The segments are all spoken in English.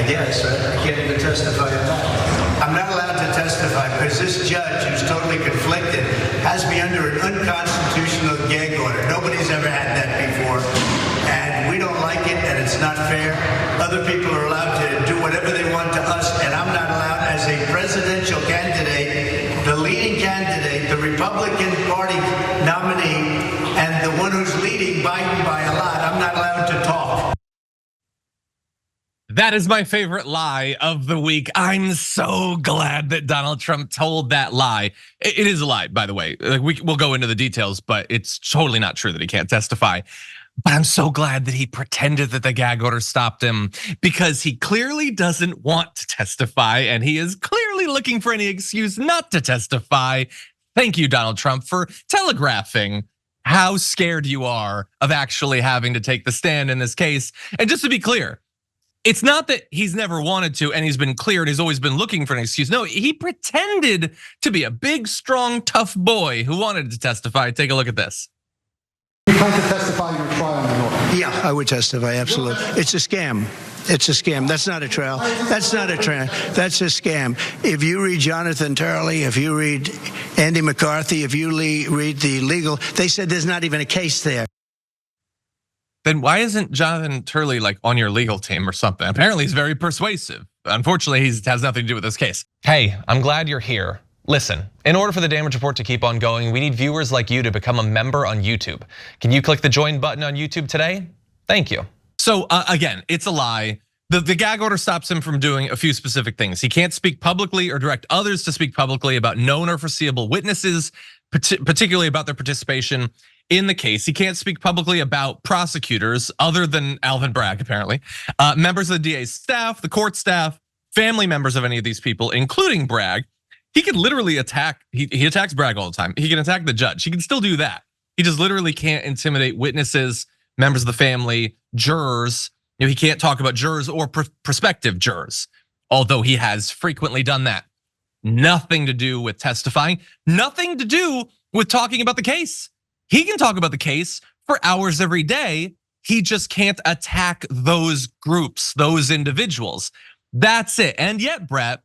I guess, right? I can't even testify at that. I'm not allowed to testify because this judge, who's totally conflicted, has me under an unconstitutional gag order. Nobody's ever had that before. And we don't like it, and it's not fair. Other people are allowed to do whatever they want to us, and I'm not allowed as a presidential candidate, the leading candidate, the Republican Party nominee, and the one who's leading Biden by a lot. I'm not allowed to talk. That is my favorite lie of the week. I'm so glad that Donald Trump told that lie. It is a lie, by the way. Like we'll go into the details, but it's totally not true that he can't testify. But I'm so glad that he pretended that the gag order stopped him, because he clearly doesn't want to testify, and he is clearly looking for any excuse not to testify. Thank you, Donald Trump, for telegraphing how scared you are of actually having to take the stand in this case. And just to be clear, it's not that he's never wanted to and he's been clear and he's always been looking for an excuse. No, he pretended to be a big, strong, tough boy who wanted to testify. Take a look at this. You plan to testify in your trial in North? Yeah, I would testify, absolutely. It's a scam. It's a scam. That's not a trial. That's not a trial. That's a scam. If you read Jonathan Turley, if you read Andy McCarthy, if you read the legal, they said there's not even a case there. Then why isn't Jonathan Turley like on your legal team or something? Apparently he's very persuasive. Unfortunately, he has nothing to do with this case. Hey, I'm glad you're here. Listen, in order for the damage report to keep on going, we need viewers like you to become a member on YouTube. Can you click the join button on YouTube today? Thank you. So again, it's a lie. The gag order stops him from doing a few specific things. He can't speak publicly or direct others to speak publicly about known or foreseeable witnesses, particularly about their participation in the case. He can't speak publicly about prosecutors other than Alvin Bragg, apparently. Members of the DA's staff, the court staff, family members of any of these people, including Bragg. He can literally attack, he attacks Bragg all the time. He can attack the judge, he can still do that. He just literally can't intimidate witnesses, members of the family, jurors. He can't talk about jurors or prospective jurors, although he has frequently done that. Nothing to do with testifying, nothing to do with talking about the case. He can talk about the case for hours every day. He just can't attack those groups, those individuals. That's it. And yet, Brett,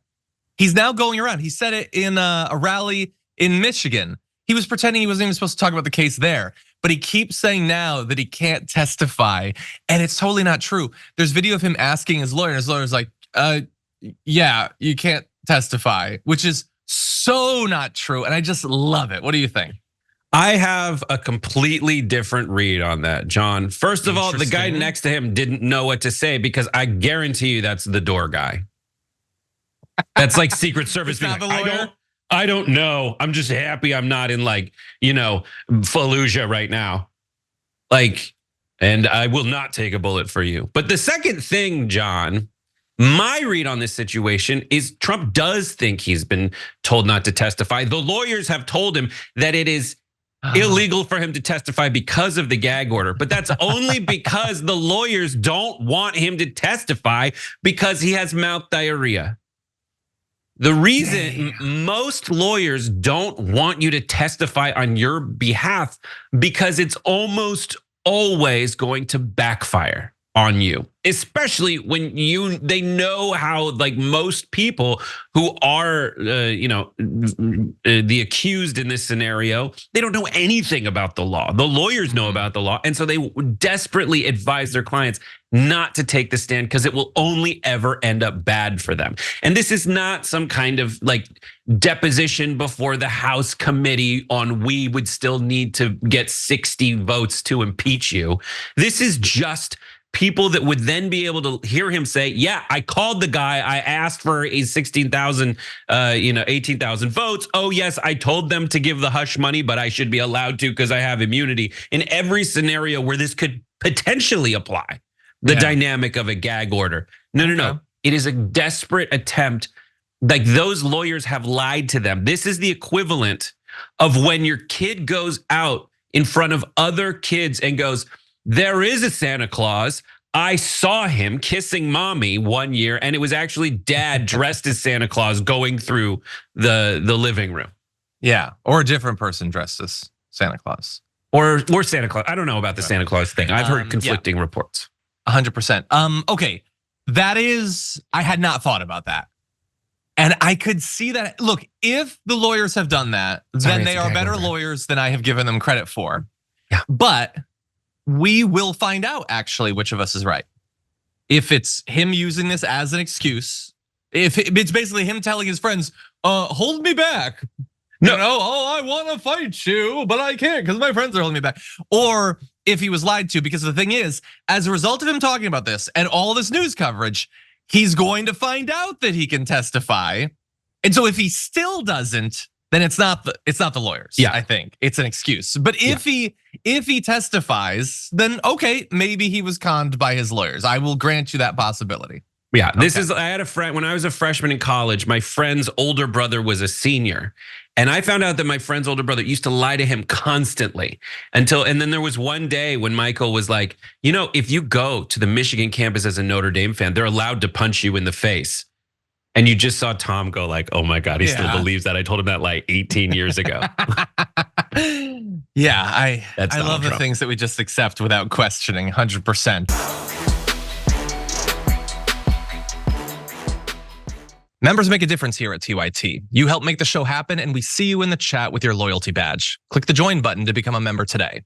he's now going around. He said it in a rally in Michigan. He was pretending he wasn't even supposed to talk about the case there, but he keeps saying now that he can't testify, and it's totally not true. There's video of him asking his lawyer, and his lawyer's like, yeah, you can't testify, which is so not true, and I just love it. What do you think? I have a completely different read on that, John. First of all, the guy next to him didn't know what to say, because I guarantee you that's the door guy. That's like Secret Service. Not the lawyer? I don't know. I'm just happy I'm not in like, Fallujah right now. Like, and I will not take a bullet for you. But the second thing, John, my read on this situation is Trump does think he's been told not to testify. The lawyers have told him that it is illegal for him to testify because of the gag order, but that's only because the lawyers don't want him to testify because he has mouth diarrhea. The reason most lawyers don't want you to testify on your behalf, because it's almost always going to backfire on you, especially when they know how, like, most people who are the accused in this scenario, they don't know anything about the law. The lawyers know about the law, and so they desperately advise their clients not to take the stand because it will only ever end up bad for them. And this is not some kind of like deposition before the House committee on we would still need to get 60 votes to impeach you. This is just people that would then be able to hear him say, yeah, I called the guy, I asked for a 16,000, 18,000 votes. Oh yes, I told them to give the hush money, but I should be allowed to because I have immunity. In every scenario where this could potentially apply, the dynamic of a gag order. No. It is a desperate attempt. Like, those lawyers have lied to them. This is the equivalent of when your kid goes out in front of other kids and goes, there is a Santa Claus. I saw him kissing mommy one year, and it was actually dad dressed as Santa Claus going through the living room. Yeah, or a different person dressed as Santa Claus. Or Santa Claus. I don't know about the Santa Claus thing. I've heard conflicting reports. 100%. Okay, I had not thought about that. And I could see that. Look, if the lawyers have done that, then they are better lawyers than I have given them credit for. Yeah. But we will find out actually which of us is right. If it's him using this as an excuse, if it's basically him telling his friends, hold me back. No, I want to fight you, but I can't because my friends are holding me back. Or if he was lied to, because the thing is, as a result of him talking about this and all this news coverage, he's going to find out that he can testify. And so if he still doesn't, then it's not the lawyers. Yeah. I think it's an excuse. But if he testifies, then okay, maybe he was conned by his lawyers. I will grant you that possibility. Yeah, I had a friend when I was a freshman in college, my friend's older brother was a senior. And I found out that my friend's older brother used to lie to him constantly and then there was one day when Michael was like, if you go to the Michigan campus as a Notre Dame fan, they're allowed to punch you in the face. And you just saw Tom go like, oh my God, he still believes that. I told him that like 18 years ago. Yeah, I love the Trump. things that we just accept without questioning, 100%. Members make a difference here at TYT. You help make the show happen, and we see you in the chat with your loyalty badge. Click the join button to become a member today.